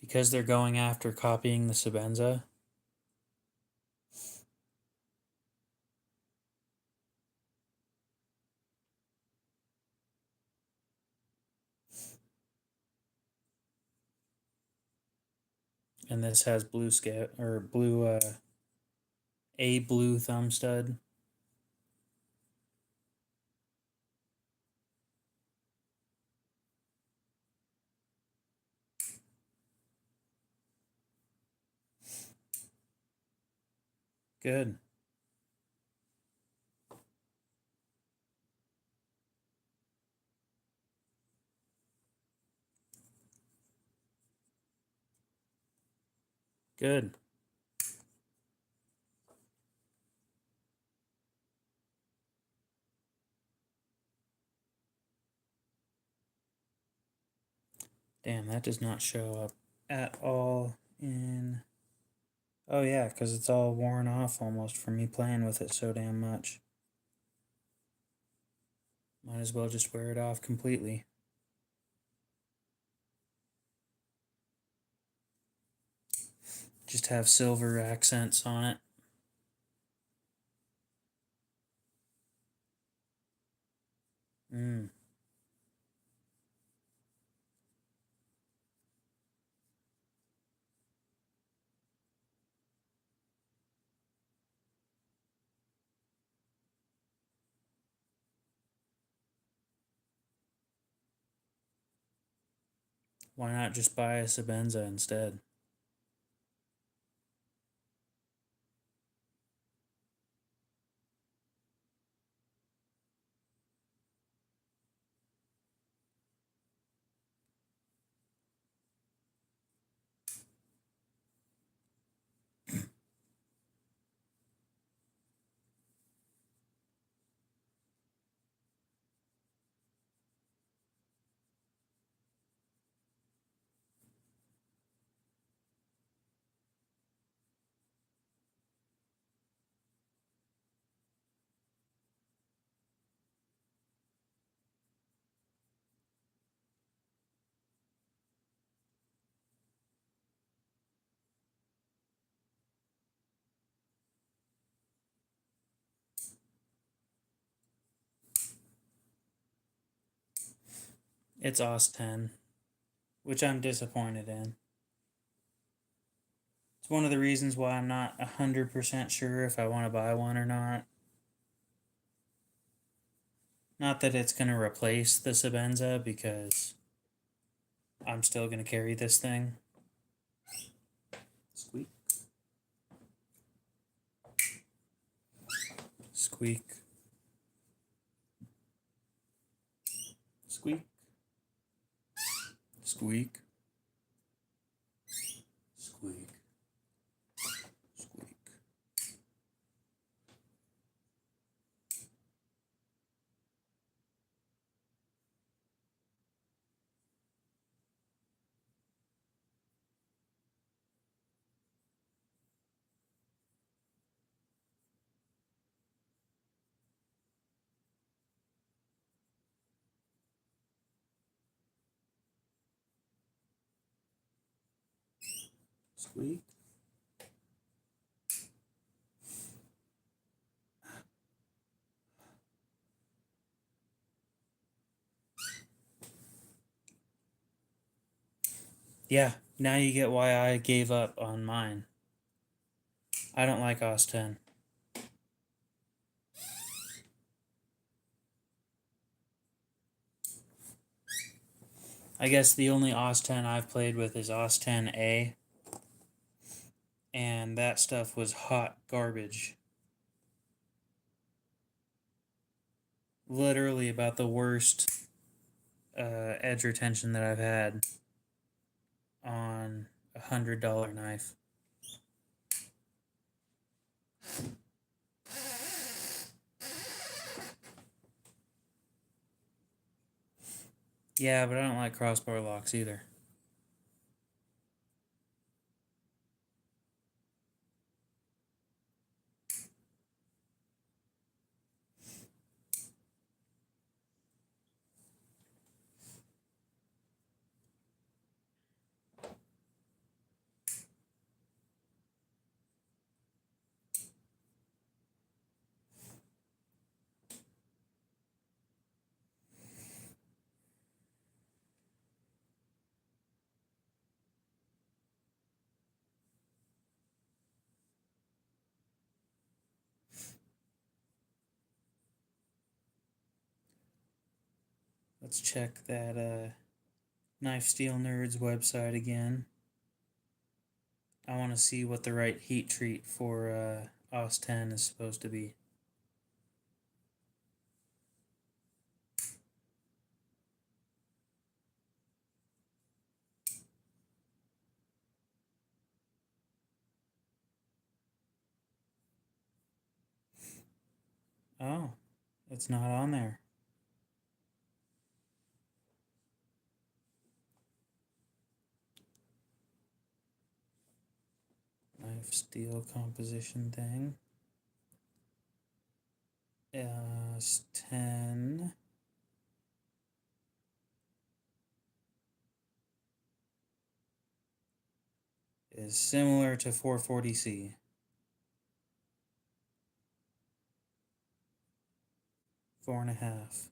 Because they're going after copying the Sebenza. And this has blue scale or blue a blue thumb stud. Good. Good. Damn, that does not show up at all in. Oh, yeah, because it's all worn off almost from me playing with it so damn much. Might as well just wear it off completely. Just have silver accents on it. Mm. Why not just buy a Sebenza instead? It's OS 10, which I'm disappointed in. It's one of the reasons why I'm not 100% sure if I want to buy one or not. Not that it's going to replace the Sebenza, because I'm still going to carry this thing. Squeak. Squeak. Squeak. Squeak. Squeak. Squeak. Sweet. Yeah, now you get why I gave up on mine. I don't like OS 10. I guess the only OS 10 I've played with is OS 10A, and that stuff was hot garbage. Literally about the worst edge retention that I've had on $100 knife. Yeah, but I don't like crossbar locks either. Let's check that Knife Steel Nerds website again. I want to see what the right heat treat for OS 10 is supposed to be. Oh, it's not on there. Knife steel composition thing. OS 10. Is similar to 440C. Four and a half.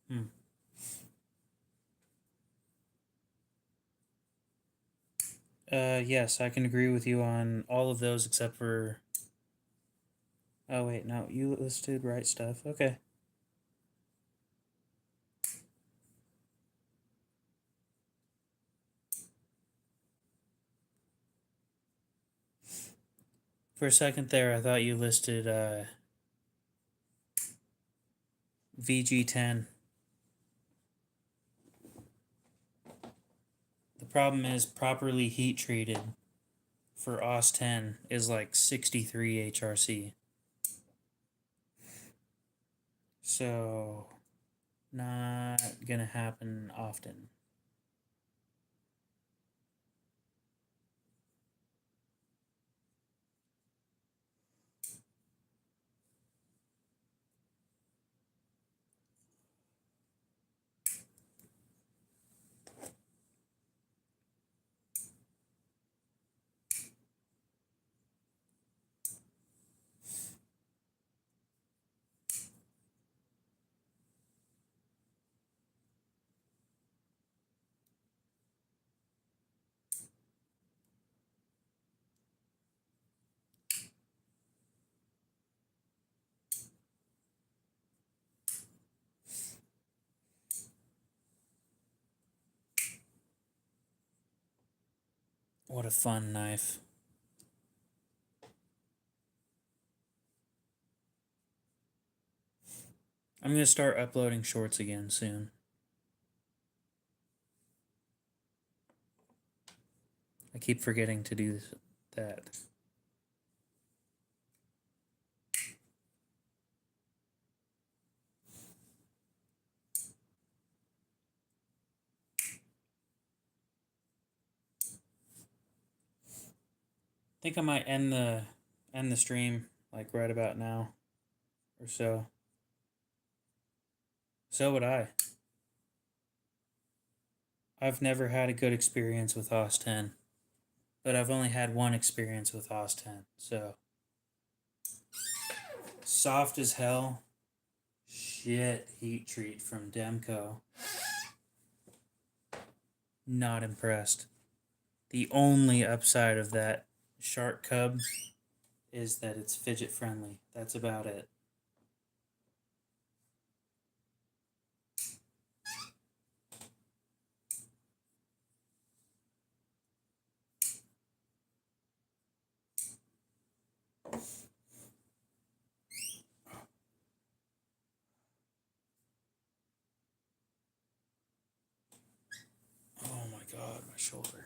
Hmm. Yes, I can agree with you on all of those except for. Oh, wait, no, you listed right stuff. Okay. For a second there, I thought you listed VG10. The problem is properly heat treated for OS 10 is like 63 HRC. So, not gonna happen often. What a fun knife. I'm gonna start uploading shorts again soon. I keep forgetting to do that. think I might end the stream like right about now or so. So would I. I've never had a good experience with OS 10, but I've only had one experience with OS 10. So soft as hell. Shit heat treat from Demco. Not impressed. The only upside of that Shark Cub is that it's fidget friendly. That's about it. Oh my god, my shoulder.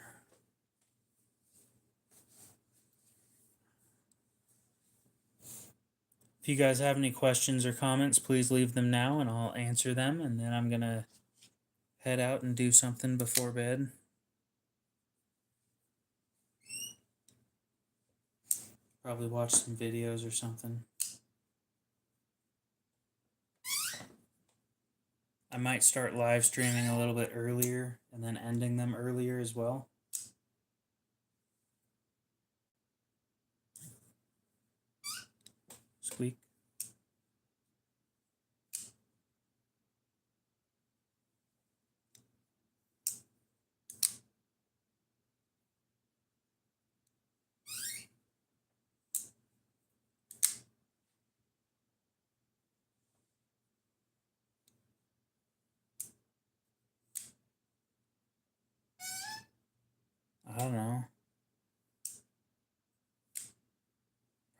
If you guys have any questions or comments, please leave them now and I'll answer them, and then I'm gonna head out and do something before bed. Probably watch some videos or something. I might start live streaming a little bit earlier and then ending them earlier as well. Squeak. I don't know.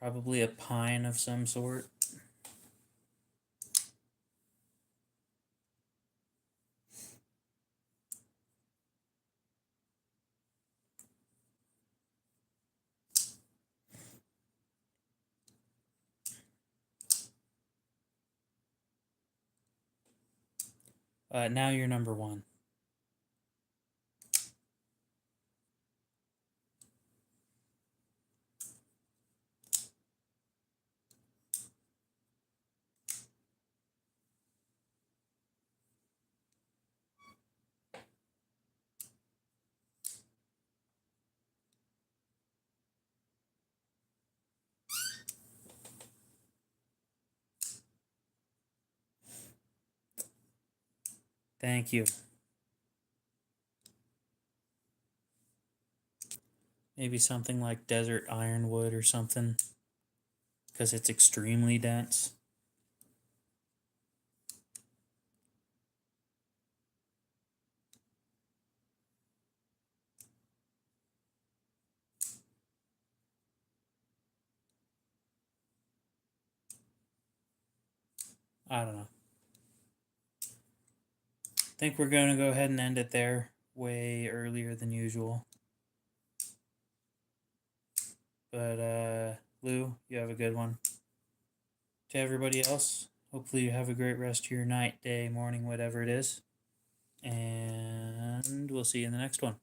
Probably a pine of some sort. Now you're number one. Thank you. Maybe something like desert ironwood or something, because it's extremely dense. I don't know. I think we're going to go ahead and end it there way earlier than usual. But, Lou, you have a good one. To everybody else, hopefully you have a great rest of your night, day, morning, whatever it is. And we'll see you in the next one.